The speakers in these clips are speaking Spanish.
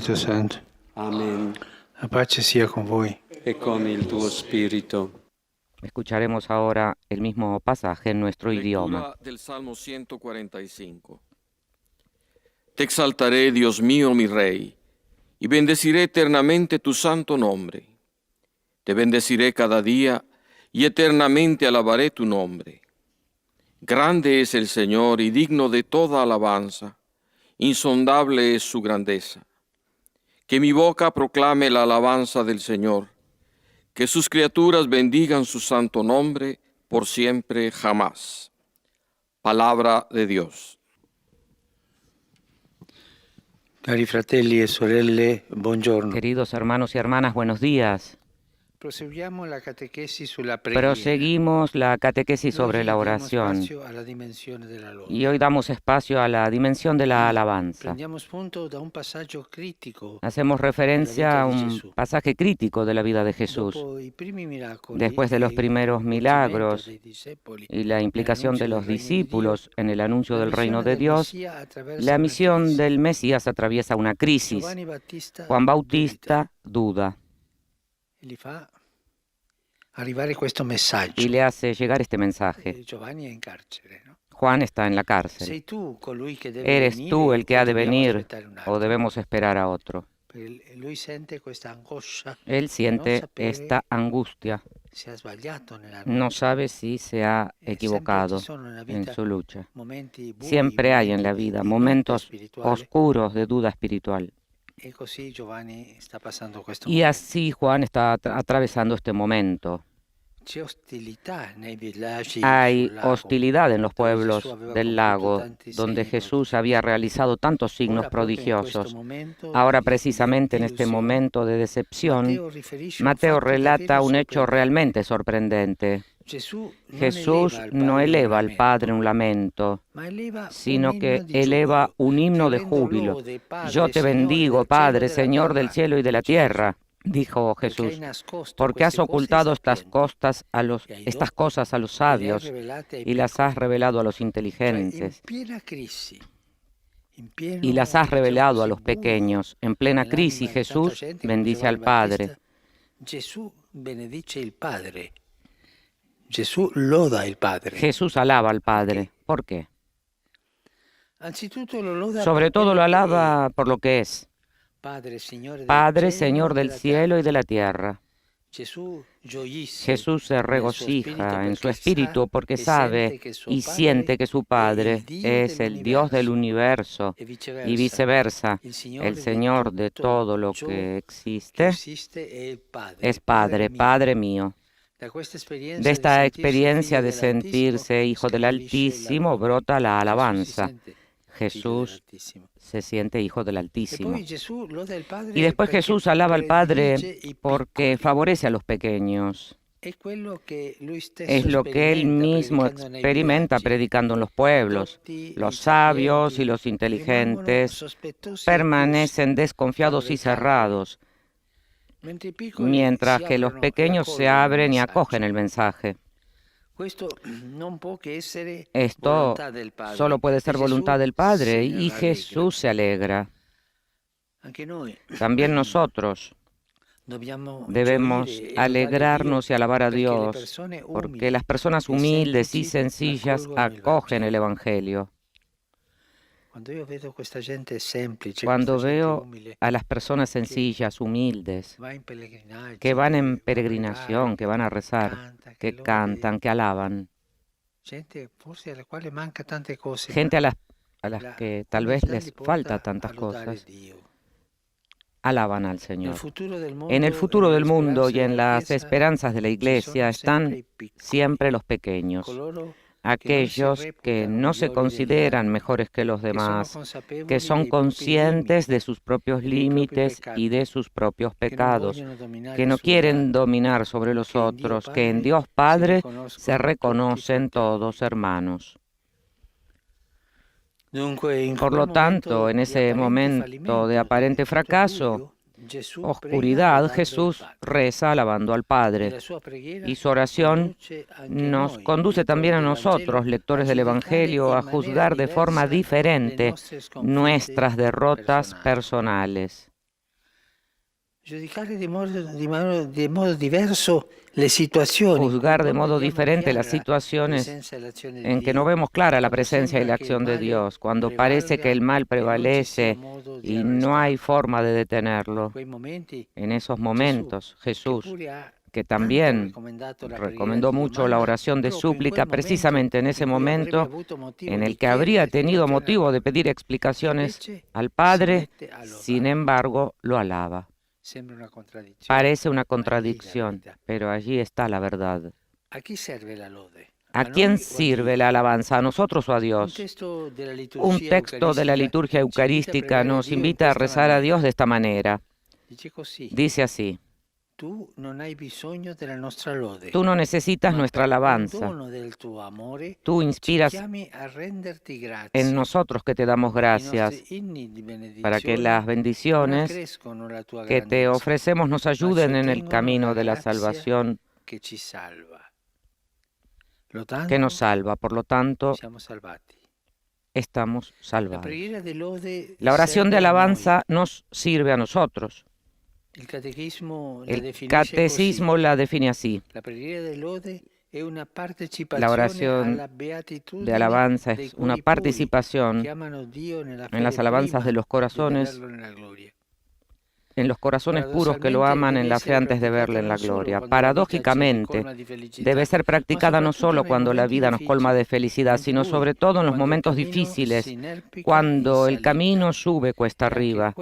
Spirito Santo. Amen. La pace sia con voi. E con il tuo spirito. Escucharemos ahora el mismo pasaje en nuestro idioma. Lectura del Salmo 145. Te exaltaré, Dios mío, mi Rey, y bendeciré eternamente tu santo nombre. Te bendeciré cada día y eternamente alabaré tu nombre. Grande es el Señor y digno de toda alabanza. Insondable es su grandeza. Que mi boca proclame la alabanza del Señor. Que sus criaturas bendigan su santo nombre por siempre jamás. Palabra de Dios. Cari fratelli e sorelle, buongiorno. Queridos hermanos y hermanas, buenos días. Proseguiamo la catequesi sulla preghiera. Proseguimos la catequesis sobre la oración y hoy damos espacio a la dimensión de la alabanza. Prendiamo spunto da un passaggio critico. Hacemos referencia a un pasaje crítico de la vida de Jesús. Dopo i primi miracoli Después de los e primeros il milagros dei discepoli y la implicación de los discípulos en el anuncio la del reino missione de del Dios, Messia attraversa la una misión crisi. del Mesías atraviesa una crisis. Giovanni Battista Juan dubita Bautista duda e gli fa arrivare questo messaggio. y le hace llegar este mensaje. Giovanni è in carcere, no? Juan está en la cárcel. Sei tu colui che deve ¿Eres venire tú el que o ha de dobbiamo venir aspettare un altro? o debemos esperar a otro? Perché lui sente questa angoscia. Él siente sapere esta angustia. se ha sbagliato nella No sabe si se ha Siempre equivocado ci sono nella en vita su lucha. momenti bui, Siempre hay en la momenti vida di momentos dubbio spirituale. oscuros de duda espiritual. E così Giovanni sta passando questo Y momento. así Juan está atravesando este momento. C'è ostilità nei villaggi Hay sul lago, hostilidad en los dove pueblos Gesù aveva del compiuto lago, tanti donde segni. Jesús había realizado tantos signos Ora, proprio in questo prodigiosos. momento Ahora, di precisamente en este delusione, momento de decepción, Matteo riferisce un Mateo fatto relata davvero un hecho sorprendente. realmente sorprendente. Jesús Jesús no eleva al Padre un lamento, sino que eleva un himno de júbilo. Yo te bendigo, Padre, Señor del cielo y de la tierra, dijo Jesús, porque has ocultado estas cosas a los sabios y las has revelado a los inteligentes y las has revelado a los pequeños. En plena crisis, Jesús bendice al Padre. Gesù benedice il Padre. Gesù loda il Padre. Jesús alaba al Padre. ¿Por qué? Anzitutto lo loda Sobre per todo lo quello che alaba por lo que es. è. Padre, Padre, Señor del cielo y de la tierra. Jesús se regocija en su espíritu porque sabe y siente que su Padre es el Dios del universo y viceversa. El Señor de todo lo que existe es Padre, Padre mío. De esta experiencia de sentirse hijo del Altísimo brota la alabanza. Jesús se siente hijo del Altísimo. Y después Jesús alaba al Padre porque favorece a los pequeños. Es lo que él mismo experimenta predicando en los pueblos. Los sabios y los inteligentes permanecen desconfiados y cerrados, mientras que los pequeños se abren y acogen el mensaje. Esto solo puede ser voluntad del Padre y Jesús se alegra. También nosotros debemos alegrarnos y alabar a Dios porque las personas humildes y sencillas acogen el Evangelio. Cuando veo a las personas sencillas, humildes, que van en peregrinación, que van a rezar, que cantan, que alaban, gente a las que tal vez les falta tantas cosas, alaban al Señor. En el futuro del mundo y en las esperanzas de la Iglesia están siempre los pequeños, aquellos que no se consideran mejores que los demás, que son conscientes de sus propios límites y de sus propios pecados, que no quieren dominar sobre los otros, que en Dios Padre se reconocen todos hermanos. Por lo tanto, en ese momento de aparente fracaso, oscuridad, Jesús reza alabando al Padre. Y su oración nos conduce también a nosotros, lectores del Evangelio, a juzgar de forma diferente nuestras derrotas personales. Juzgar de modo diferente las situaciones en que no vemos clara la presencia y la acción de Dios, cuando parece que el mal prevalece y no hay forma de detenerlo. En esos momentos, Jesús, que también recomendó mucho la oración de súplica, precisamente en ese momento en el que habría tenido motivo de pedir explicaciones al Padre, sin embargo, lo alaba. Parece una contradicción, pero allí está la verdad. ¿A quién sirve la alabanza? ¿A nosotros o a Dios? Un texto de la liturgia eucarística nos invita a rezar a Dios de esta manera. Dice así: Tú no necesitas nuestra alabanza. Tú inspiras en nosotros que te damos gracias para que las bendiciones que te ofrecemos nos ayuden en el camino de la salvación que nos salva. Por lo tanto, estamos salvados. La oración de alabanza nos sirve a nosotros. El catecismo la define así: la oración de alabanza es una participación en las alabanzas de los corazones, en los corazones puros que lo aman en la fe antes de verle en la gloria. Paradójicamente, debe ser practicada no solo cuando la vida nos colma de felicidad, sino sobre todo en los momentos difíciles, cuando el camino sube cuesta arriba.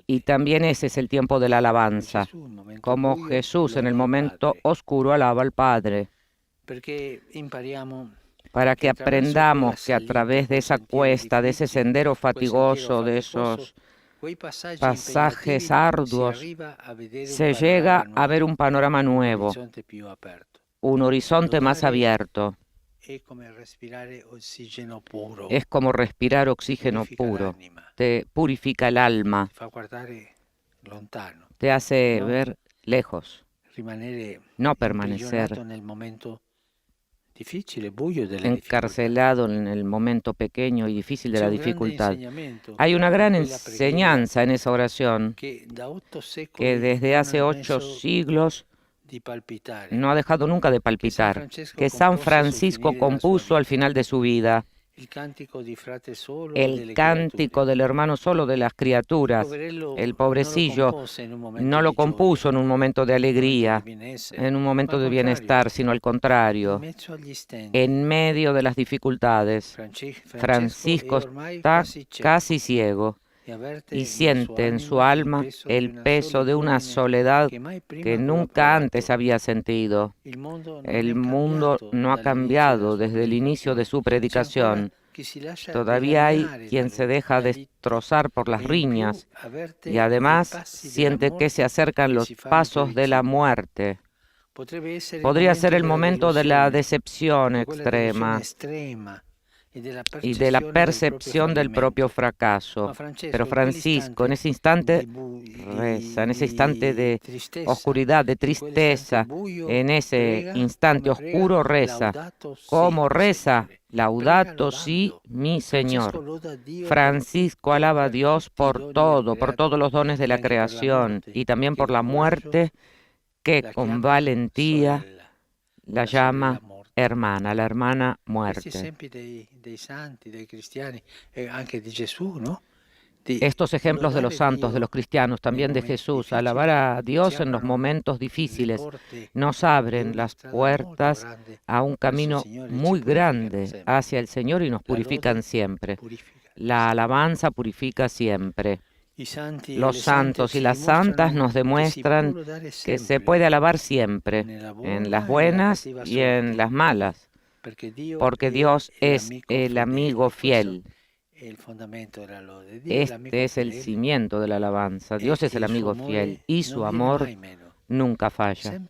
Y también ese es el tiempo de la alabanza, como Jesús en el momento oscuro alaba al Padre, para que aprendamos que a través de esa cuesta, de ese sendero fatigoso, de esos pasajes arduos, se llega a ver un panorama nuevo, un horizonte más abierto. Es como respirar oxígeno puro, te purifica el alma, te hace ver lejos, no permanecer encarcelado en el momento pequeño y difícil de la dificultad. Hay una gran enseñanza en esa oración que desde hace 8 siglos no ha dejado nunca de palpitar, que San Francisco compuso al final de su vida. El cántico del hermano solo de las criaturas. El pobrecillo no lo compuso en un momento de alegría, en un momento de bienestar, sino al contrario, en medio de las dificultades. Francisco está casi ciego y siente en su alma el peso de una soledad que nunca antes había sentido. El mundo no ha cambiado desde el inicio de su predicación. Todavía hay quien se deja destrozar por las riñas y además siente que se acercan los pasos de la muerte. Podría ser el momento de la decepción extrema y de la percepción del propio fracaso. Pero Francisco en ese instante reza, en ese instante de oscuridad, de tristeza, en ese instante oscuro reza. ¿Cómo reza? Laudato si mi Señor. Francisco alaba a Dios por todo, por todos los dones de la creación y también por la muerte que con valentía la llama hermana, la hermana muerte. Estos ejemplos de los santos, de los cristianos, también de Jesús, alabar a Dios en los momentos difíciles, nos abren las puertas a un camino muy grande hacia el Señor y nos purifican siempre. La alabanza purifica siempre. Los santos y las santas nos demuestran que se puede alabar siempre, en las buenas y en las malas, porque Dios es el amigo fiel. Este es el cimiento de la alabanza. Dios es el amigo fiel y su amor nunca falla.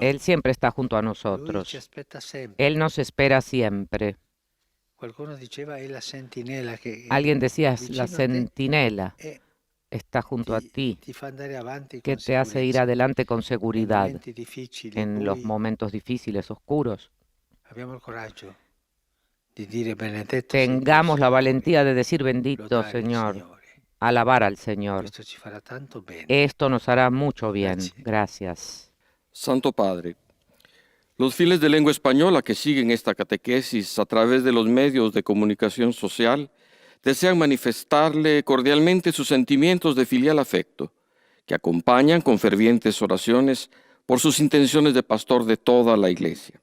Él siempre está junto a nosotros. Él nos espera siempre. Alguien decía, la centinela está junto a ti, que te hace ir adelante con seguridad en los momentos difíciles, oscuros. Tengamos la valentía de decir bendito Señor, alabar al Señor. Questo ci farà tanto bene. Esto nos hará mucho bien. Gracias. Gracias. Santo Padre, los fieles de lengua española que siguen esta catequesis a través de los medios de comunicación social desean manifestarle cordialmente sus sentimientos de filial afecto, que acompañan con fervientes oraciones por sus intenciones de pastor de toda la Iglesia.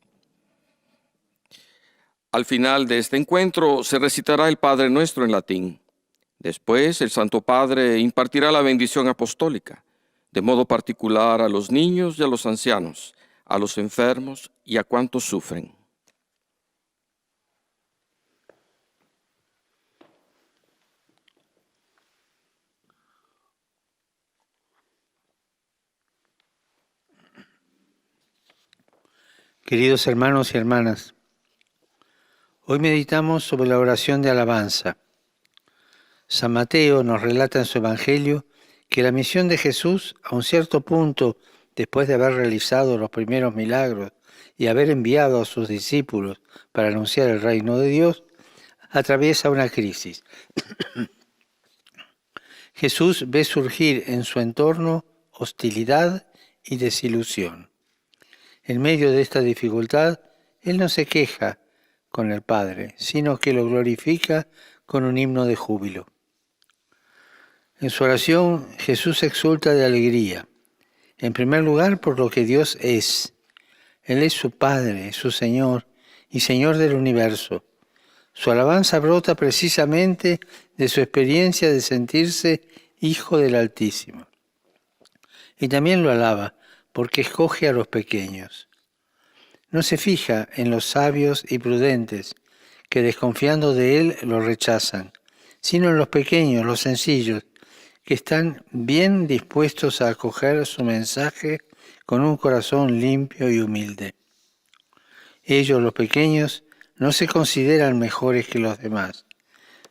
Al final de este encuentro se recitará el Padre Nuestro en latín. Después el Santo Padre impartirá la bendición apostólica, de modo particular a los niños y a los ancianos, a los enfermos y a cuantos sufren. Queridos hermanos y hermanas, hoy meditamos sobre la oración de alabanza. San Mateo nos relata en su Evangelio que la misión de Jesús, a un cierto punto, después de haber realizado los primeros milagros y haber enviado a sus discípulos para anunciar el reino de Dios, atraviesa una crisis. Jesús ve surgir en su entorno hostilidad y desilusión. En medio de esta dificultad, Él no se queja con el Padre, sino que lo glorifica con un himno de júbilo. En su oración, Jesús exulta de alegría, en primer lugar por lo que Dios es. Él es su Padre, su Señor y Señor del universo. Su alabanza brota precisamente de su experiencia de sentirse Hijo del Altísimo. Y también lo alaba porque escoge a los pequeños. No se fija en los sabios y prudentes, que desconfiando de Él lo rechazan, sino en los pequeños, los sencillos, que están bien dispuestos a acoger su mensaje con un corazón limpio y humilde. Ellos, los pequeños, no se consideran mejores que los demás.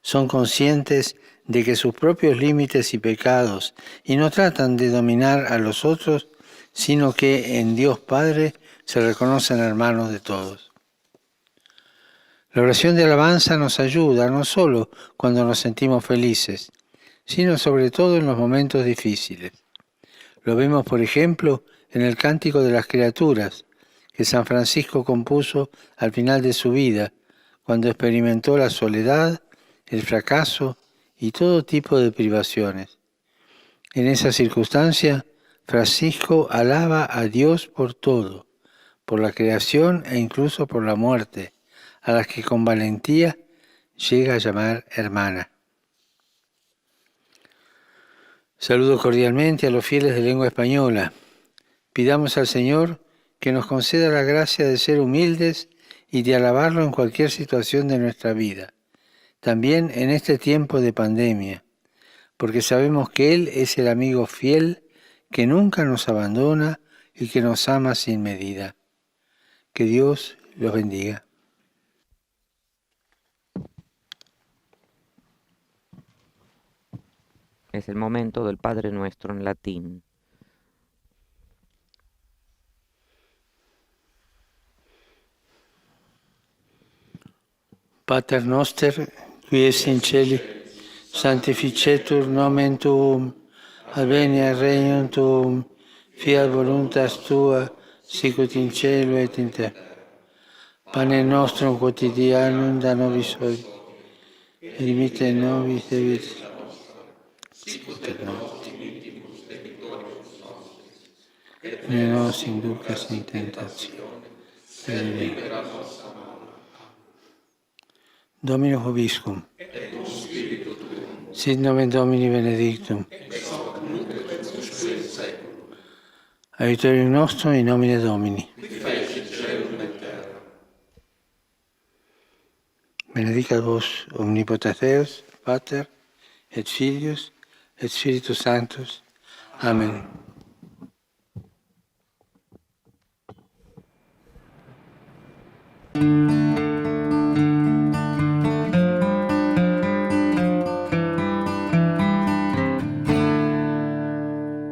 Son conscientes de que sus propios límites y pecados, y no tratan de dominar a los otros, sino que en Dios Padre se reconocen hermanos de todos. La oración de alabanza nos ayuda no solo cuando nos sentimos felices, sino sobre todo en los momentos difíciles. Lo vemos, por ejemplo, en el Cántico de las Criaturas, que San Francisco compuso al final de su vida, cuando experimentó la soledad, el fracaso y todo tipo de privaciones. En esa circunstancia, Francisco alaba a Dios por todo, por la creación e incluso por la muerte, a las que con valentía llega a llamar hermana. Saludo cordialmente a los fieles de lengua española. Pidamos al Señor que nos conceda la gracia de ser humildes y de alabarlo en cualquier situación de nuestra vida, también en este tiempo de pandemia, porque sabemos que Él es el amigo fiel que nunca nos abandona y que nos ama sin medida. Que Dios los bendiga. Es el momento del Padre Nuestro en latín. Pater noster, qui es in celi, sanctificetur nomen tuum, adveniat regnum tuum, fiat voluntas tua, sicut in cielo et in terra. Pane nostrum quotidianum da nobis hodie, et dimitte nobis debet, sicut et nos dimittimus debitoribus nostris, et ne nos inducas in tentationem, sed libera nos a malo. Domino vobiscum. Et cum spiritu tuum. Sit nomen Domini benedictum. Ex hoc nunc et usque in saeculum. Aiuterium nostrum in nomine Domini. Qui fecit caelum et terra. Benedicat vos omnipotens Deus, Pater, et Filius, et Spiritus Sanctus. Amen.